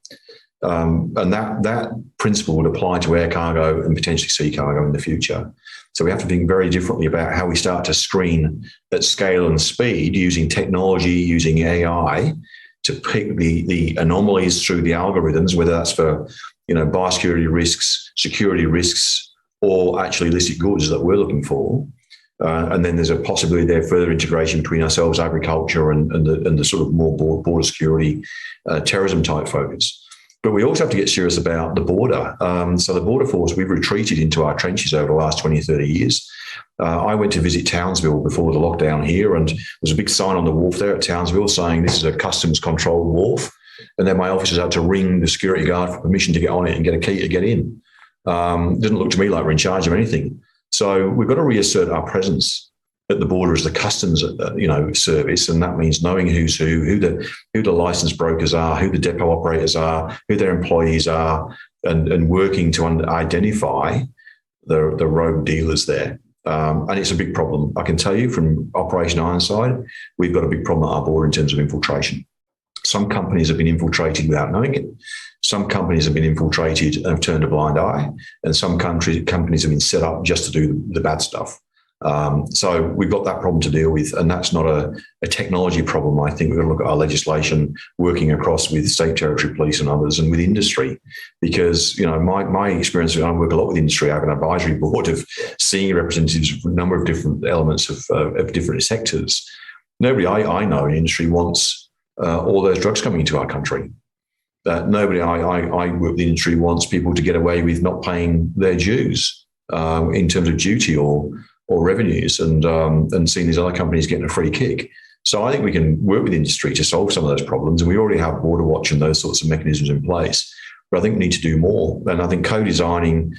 And that principle would apply to air cargo and potentially sea cargo in the future. So we have to think very differently about how we start to screen at scale and speed using technology, using AI to pick the anomalies through the algorithms, whether that's for biosecurity risks, security risks, or actually illicit goods that we're looking for. And then there's a possibility there further integration between ourselves, agriculture, and the sort of more border security, terrorism type focus. But we also have to get serious about the border. So the border force, we've retreated into our trenches over the last 20 or 30 years. I went to visit Townsville before the lockdown here, and there's a big sign on the wharf there at Townsville saying this is a customs controlled wharf. And then my officers had to ring the security guard for permission to get on it and get a key to get in. Didn't look to me like we're in charge of anything. So we've got to reassert our presence at the border as the customs, service, and that means knowing who's who the licensed brokers are, who the depot operators are, who their employees are, and working to identify the rogue dealers there. And it's a big problem. I can tell you from Operation Ironside, we've got a big problem at our border in terms of infiltration. Some companies have been infiltrated without knowing it. Some companies have been infiltrated and have turned a blind eye, and some companies have been set up just to do the bad stuff. So we've got that problem to deal with, and that's not a technology problem. I think we've got to look at our legislation working across with state territory police and others and with industry, because my experience, I work a lot with industry. I have an advisory board of senior representatives from a number of different elements of different sectors. Nobody I know in industry wants all those drugs coming into our country. Nobody I work with the industry wants people to get away with not paying their dues in terms of duty or revenues, and seeing these other companies getting a free kick. So I think we can work with industry to solve some of those problems, and we already have Border Watch and those sorts of mechanisms in place. But I think we need to do more, and I think co-designing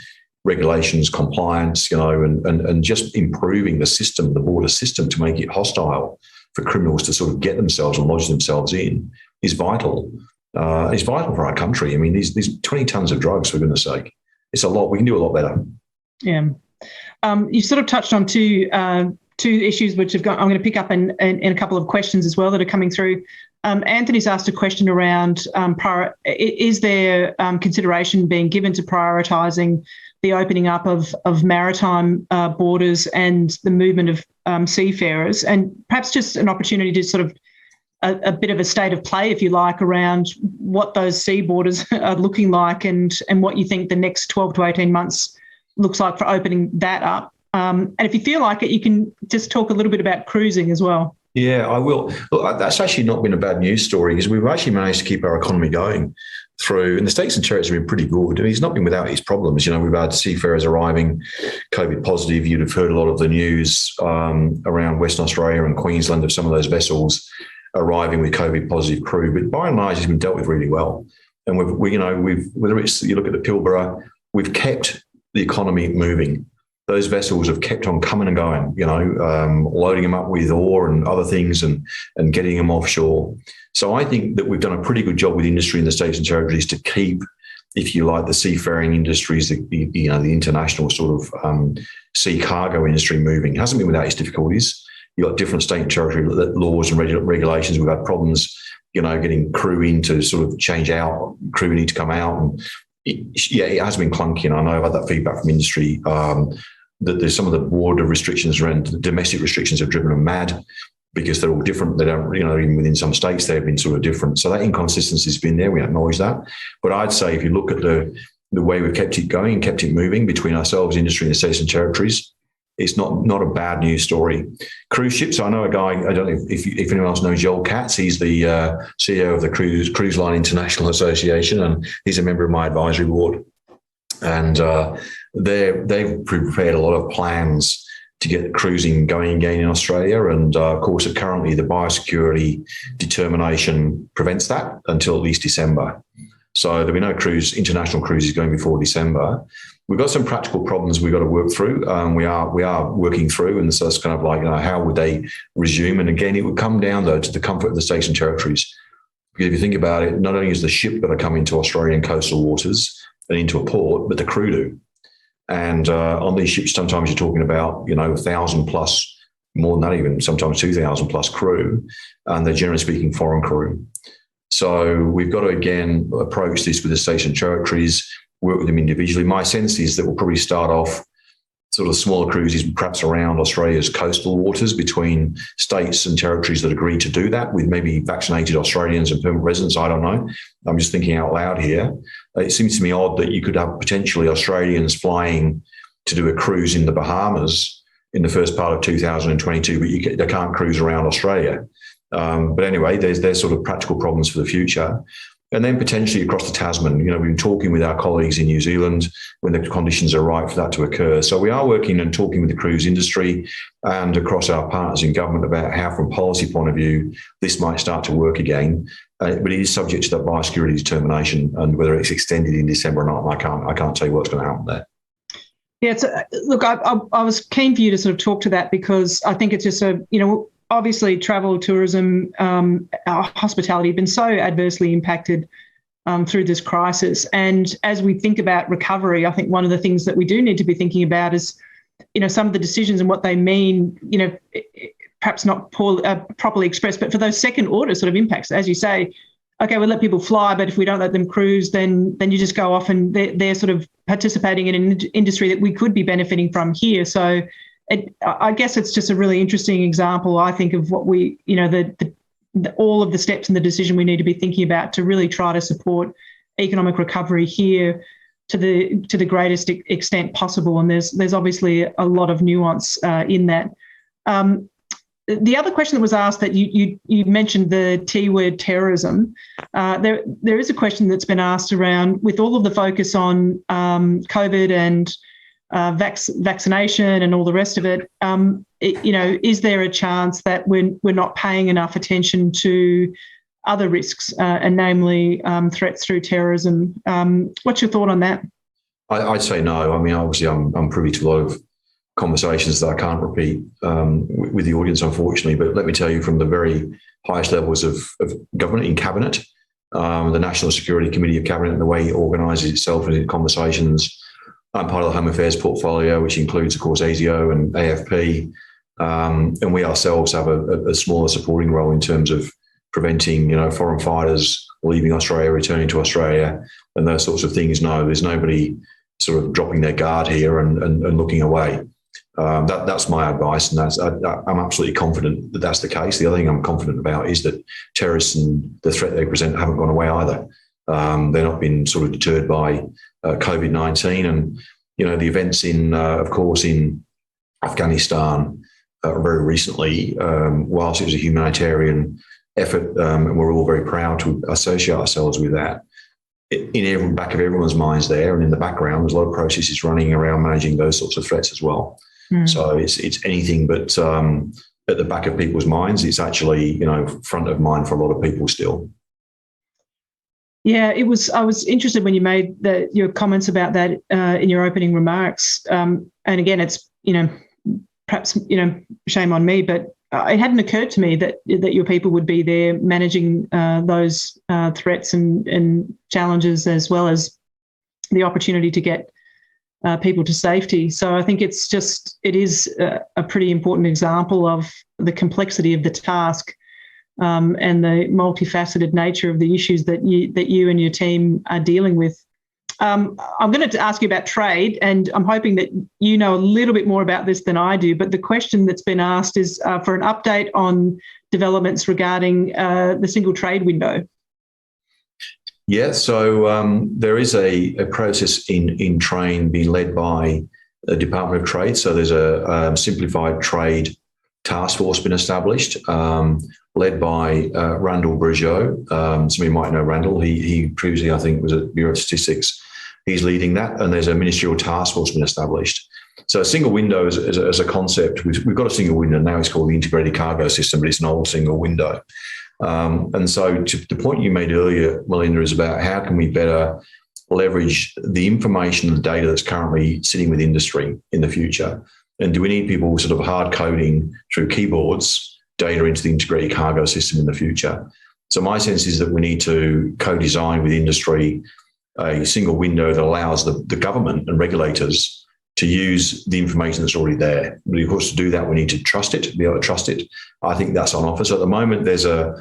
regulations, compliance, and just improving the system, the border system, to make it hostile for criminals to sort of get themselves and lodge themselves in is vital. It's vital for our country. I mean, these 20 tons of drugs, for goodness sake, it's a lot. We can do a lot better. Yeah. You sort of touched on two issues which I'm going to pick up in a couple of questions as well that are coming through. Anthony's asked a question around is there consideration being given to prioritising the opening up of maritime borders and the movement of seafarers, and perhaps just an opportunity to sort of a bit of a state of play, if you like, around what those sea borders are looking like and what you think the next 12 to 18 months looks like for opening that up. And if you feel like it, you can just talk a little bit about cruising as well. Yeah, I will. Look, that's actually not been a bad news story because we've actually managed to keep our economy going through, and the states and territories have been pretty good. I mean, it's not been without its problems. We've had seafarers arriving COVID positive. You'd have heard a lot of the news around Western Australia and Queensland of some of those vessels arriving with COVID positive crew. But by and large, it's been dealt with really well. And we've whether it's you look at the Pilbara, we've kept the economy moving. Those vessels have kept on coming and going, loading them up with ore and other things and getting them offshore. So I think that we've done a pretty good job with industry in the states and territories to keep, if you like, the seafaring industries, the international sort of sea cargo industry moving. It hasn't been without its difficulties. You've got different state and territory laws and regulations. We've had problems, getting crew in to sort of change out, crew need to come out. And it has been clunky. And I know I've had that feedback from industry. That there's some of the border restrictions around the domestic restrictions have driven them mad because they're all different. They don't, even within some states, they've been sort of different. So that inconsistency has been there. We acknowledge that. But I'd say if you look at the way we've kept it going and kept it moving between ourselves, industry and the states and territories, it's not a bad news story. Cruise ships, I know a guy, I don't know if anyone else knows Joel Katz. He's the CEO of the Cruise Line International Association, and he's a member of my advisory board. And they've prepared a lot of plans to get cruising going again in Australia. And of course, currently the biosecurity determination prevents that until at least December. So there'll be no international cruises going before December. We've got some practical problems we've got to work through. We are working through, and so it's kind of like, how would they resume? And again, it would come down though to the comfort of the states and territories. Because if you think about it, not only is the ship got to come into Australian coastal waters and into a port, but the crew do. And on these ships, sometimes you're talking about, 1,000 plus, more than that even, sometimes 2,000 plus crew, and they're generally speaking foreign crew. So we've got to, again, approach this with the states and territories, work with them individually. My sense is that we'll probably start off sort of smaller cruises, perhaps around Australia's coastal waters between states and territories that agree to do that with maybe vaccinated Australians and permanent residents. I don't know. I'm just thinking out loud here. It seems to me odd that you could have potentially Australians flying to do a cruise in the Bahamas in the first part of 2022, but they can't cruise around Australia. But anyway, there's sort of practical problems for the future. And then potentially across the Tasman, we've been talking with our colleagues in New Zealand when the conditions are right for that to occur. So we are working and talking with the cruise industry and across our partners in government about how, from a policy point of view, this might start to work again. But it is subject to that biosecurity determination, and whether it's extended in December or not, I can't tell you what's going to happen there. Yeah, look, I was keen for you to sort of talk to that, because I think it's just obviously travel, tourism, hospitality have been so adversely impacted through this crisis. And as we think about recovery, I think one of the things that we do need to be thinking about is, some of the decisions and what they mean, perhaps not properly expressed, but for those second order sort of impacts. As you say, okay, we'll let people fly, but if we don't let them cruise, then you just go off and they're sort of participating in an industry that we could be benefiting from here. So I guess it's just a really interesting example, I think, of what we, all of the steps in the decision we need to be thinking about to really try to support economic recovery here to the greatest extent possible. And there's obviously a lot of nuance in that. The other question that was asked, that you mentioned the T word, terrorism. There is a question that's been asked around, with all of the focus on COVID and vaccination and all the rest of it, is there a chance that we're not paying enough attention to other risks, and namely threats through terrorism? What's your thought on that? I'd say no. I mean, obviously, I'm privy to a lot of conversations that I can't repeat with the audience, unfortunately. But let me tell you, from the very highest levels of government in Cabinet, the National Security Committee of Cabinet, and the way it organises itself and its conversations. I'm part of the Home Affairs portfolio, which includes, of course, ASIO and AFP. And we ourselves have a smaller supporting role in terms of preventing, foreign fighters leaving Australia, returning to Australia, and those sorts of things. No, there's nobody sort of dropping their guard here and looking away. That's my advice, and I'm absolutely confident that that's the case. The other thing I'm confident about is that terrorists and the threat they present haven't gone away either. They're not been sort of deterred by COVID-19 and, the events of course, in Afghanistan very recently, whilst it was a humanitarian effort, and we're all very proud to associate ourselves with that. In back of everyone's minds there, and in the background, there's a lot of processes running around managing those sorts of threats as well. So it's anything but at the back of people's minds. It's actually, front of mind for a lot of people still. Yeah, it was. I was interested when you made your comments about that in your opening remarks. And again, it's perhaps shame on me, but it hadn't occurred to me that your people would be there managing those threats and challenges, as well as the opportunity to get people to safety. So I think it is a pretty important example of the complexity of the task. And the multifaceted nature of the issues that you and your team are dealing with. I'm going to ask you about trade, and I'm hoping that you know a little bit more about this than I do. But the question that's been asked is for an update on developments regarding the single trade window. Yeah, so there is a process in train being led by the Department of Trade. So there's a simplified trade task force been established, led by Randall Brigeau. Some of you might know Randall. He previously, I think, was at Bureau of Statistics. He's leading that, and there's a ministerial task force been established. So a single window as a concept, we've got a single window now. It's called the integrated cargo system, but it's an old single window. And so to the point you made earlier, Melinda, is about how can we better leverage the information and the data that's currently sitting with industry in the future. And do we need people sort of hard coding through keyboards data into the integrated cargo system in the future? So my sense is that we need to co-design with industry a single window that allows the government and regulators to use the information that's already there. But of course, to do that, we need to trust it, be able to trust it. I think that's on offer. So at the moment, there's a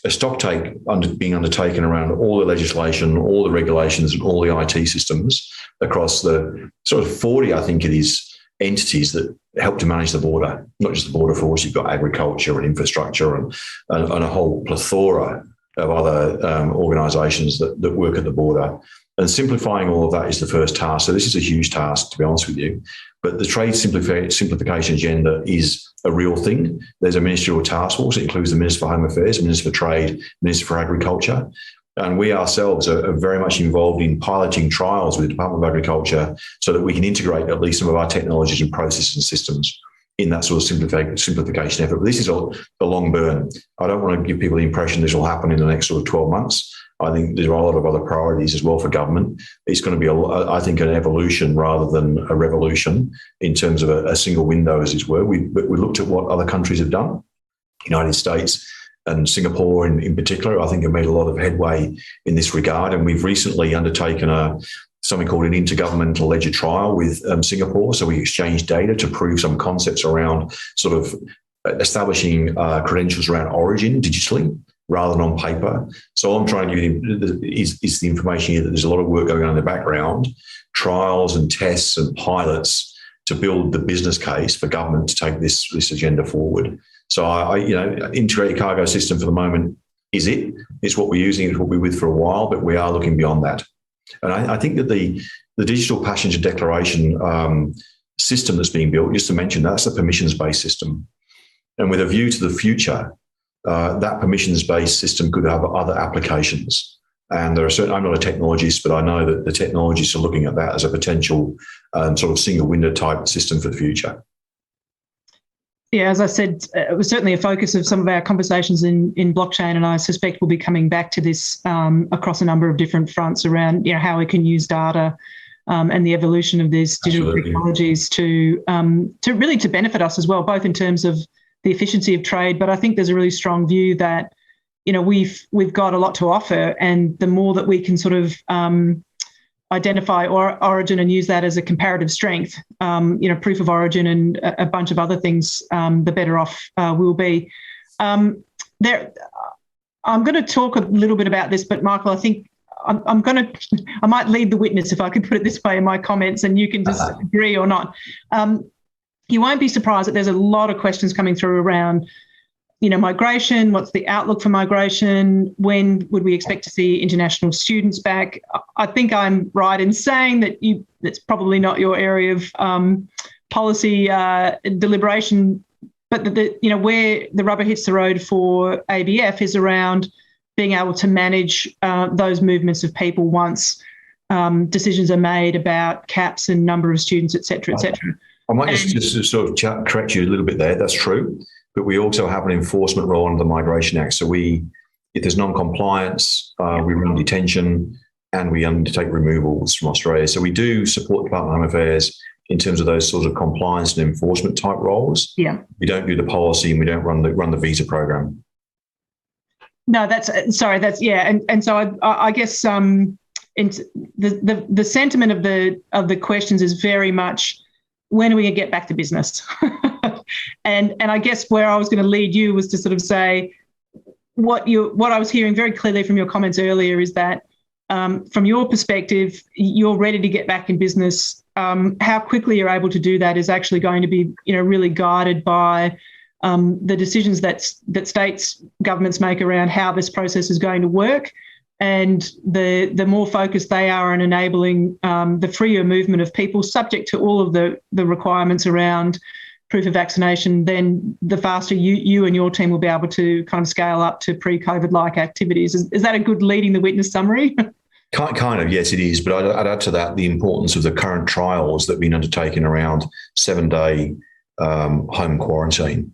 stock take being undertaken around all the legislation, all the regulations, and all the IT systems across the sort of 40, I think it is, entities that help to manage the border, not just the border force. You've got agriculture and infrastructure and a whole plethora of other organisations that work at the border. And simplifying all of that is the first task. So this is a huge task, to be honest with you. But the trade simplification agenda is a real thing. There's a ministerial task force. It includes the Minister for Home Affairs, the Minister for Trade, Minister for Agriculture. And we ourselves are very much involved in piloting trials with the Department of Agriculture so that we can integrate at least some of our technologies and processes and systems in that sort of simplification effort. But this is a long burn. I don't want to give people the impression this will happen in the next sort of 12 months. I think there are a lot of other priorities as well for government. It's going to be, I think, an evolution rather than a revolution in terms of a single window, as it were. We looked at what other countries have done. United States and Singapore in particular, I think, have made a lot of headway in this regard. And we've recently undertaken something called an intergovernmental ledger trial with Singapore. So we exchanged data to prove some concepts around sort of establishing credentials around origin digitally rather than on paper. So all I'm trying to give you is the information here that there's a lot of work going on in the background, trials and tests and pilots to build the business case for government to take this agenda forward. So integrated cargo system for the moment is it. It's what we're using. It's what we're with for a while, but we are looking beyond that. And I think that the digital passenger declaration system that's being built, just to mention, that's a permissions-based system. And with a view to the future, that permissions-based system could have other applications. And there are certain, I'm not a technologist, but I know that the technologists are looking at that as a potential sort of single window type system for the future. Yeah, as I said, it was certainly a focus of some of our conversations in blockchain, and I suspect we'll be coming back to this across a number of different fronts around how we can use data and the evolution of these digital technologies to really to benefit us as well, both in terms of the efficiency of trade. But I think there's a really strong view that we've got a lot to offer, and the more that we can sort of identify origin and use that as a comparative strength, proof of origin and a bunch of other things, the better off we'll be. I'm going to talk a little bit about this, but Michael, I think I might lead the witness, if I could put it this way, in my comments, and you can just agree or not. You won't be surprised that there's a lot of questions coming through around migration. What's the outlook for migration? When would we expect to see international students back? I think I'm right in saying that that's probably not your area of policy deliberation where the rubber hits the road for ABF is around being able to manage those movements of people once decisions are made about caps and number of students, et cetera, et cetera. I might just sort of correct you a little bit there. That's true. But we also have an enforcement role under the Migration Act. So if there's non-compliance, we run detention and we undertake removals from Australia. So we do support the Department of Home Affairs in terms of those sorts of compliance and enforcement type roles. Yeah. We don't do the policy and we don't run the visa program. No, that's yeah. And so I guess the sentiment of the questions is very much, when are we going to get back to business? and I guess where I was going to lead you was to sort of say what I was hearing very clearly from your comments earlier is that from your perspective, you're ready to get back in business. How quickly you're able to do that is actually going to be, really guided by the decisions that states, governments make around how this process is going to work. And the more focused they are on enabling the freer movement of people, subject to all of the requirements around proof of vaccination, then the faster you and your team will be able to kind of scale up to pre-COVID-like activities. Is that a good leading the witness summary? Kind of, yes, it is. But I'd add to that the importance of the current trials that have been undertaken around 7-day home quarantine.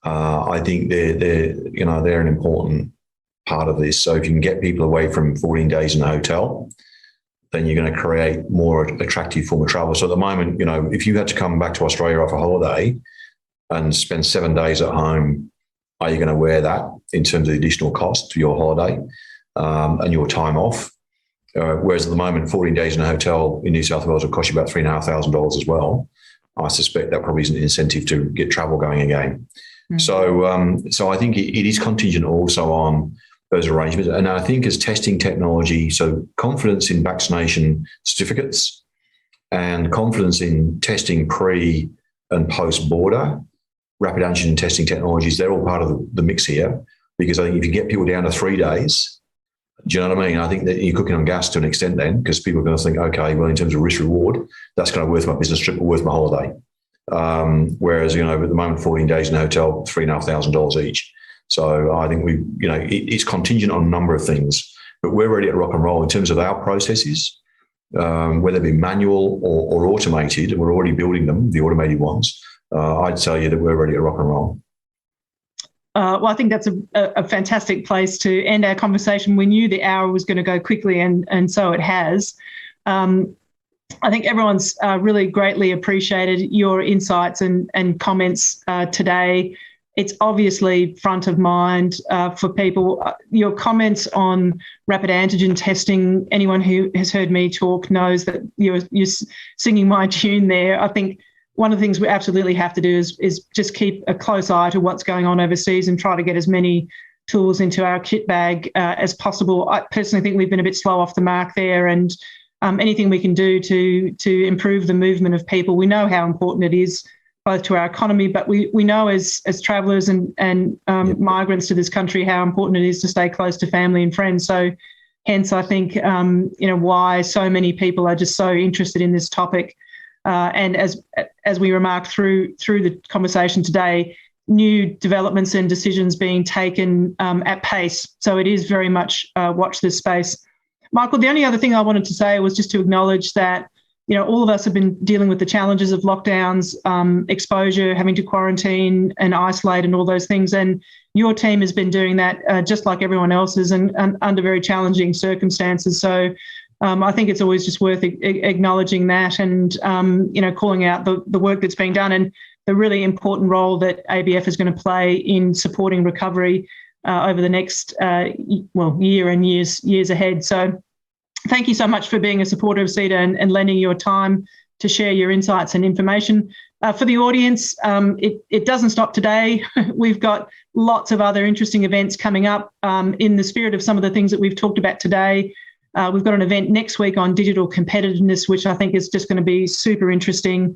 I think they're an important part of this. So if you can get people away from 14 days in a hotel, then you're going to create more attractive form of travel. So at the moment, if you had to come back to Australia off a holiday and spend 7 days at home, are you going to wear that in terms of the additional cost to your holiday and your time off? Whereas at the moment, 14 days in a hotel in New South Wales will cost you about $3,500 as well. I suspect that probably isn't an incentive to get travel going again. Mm-hmm. So I think it is contingent also on those arrangements. And I think as testing technology, so confidence in vaccination certificates and confidence in testing pre and post border, rapid antigen testing technologies, they're all part of the mix here. Because I think if you get people down to 3 days, do you know what I mean? I think that you're cooking on gas to an extent then, because people are going to think, okay, well, in terms of risk reward, that's kind of worth my business trip or worth my holiday. Whereas, at the moment, 14 days in a hotel, $3,500 each. So I think it's contingent on a number of things, but we're ready to rock and roll in terms of our processes, whether it be manual or automated, and we're already building them, the automated ones. I'd tell you that we're ready to rock and roll. Well, I think that's a fantastic place to end our conversation. We knew the hour was going to go quickly, and so it has. I think everyone's really greatly appreciated your insights and comments today. It's obviously front of mind for people. Your comments on rapid antigen testing, anyone who has heard me talk knows that you're singing my tune there. I think one of the things we absolutely have to do is just keep a close eye to what's going on overseas and try to get as many tools into our kit bag as possible. I personally think we've been a bit slow off the mark there, and anything we can do to improve the movement of people. We know how important it is both to our economy, but we know as travellers and migrants to this country how important it is to stay close to family and friends. So hence I think why so many people are just so interested in this topic. And as we remarked through the conversation today, new developments and decisions being taken at pace. So it is very much watch this space. Michael, the only other thing I wanted to say was just to acknowledge that all of us have been dealing with the challenges of lockdowns, exposure, having to quarantine and isolate and all those things. And your team has been doing that just like everyone else's and under very challenging circumstances. So I think it's always just worth acknowledging that and, calling out the work that's being done and the really important role that ABF is going to play in supporting recovery over the next, year and years ahead. So thank you so much for being a supporter of CEDA and lending your time to share your insights and information. For the audience, it doesn't stop today. We've got lots of other interesting events coming up in the spirit of some of the things that we've talked about today. We've got an event next week on digital competitiveness, which I think is just going to be super interesting.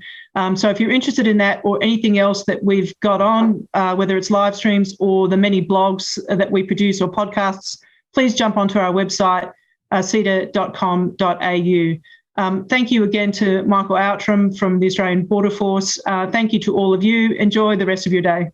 So if you're interested in that or anything else that we've got on, whether it's live streams or the many blogs that we produce or podcasts, please jump onto our website, CEDA.com.au. Thank you again to Michael Outram from the Australian Border Force. Thank you to all of you. Enjoy the rest of your day.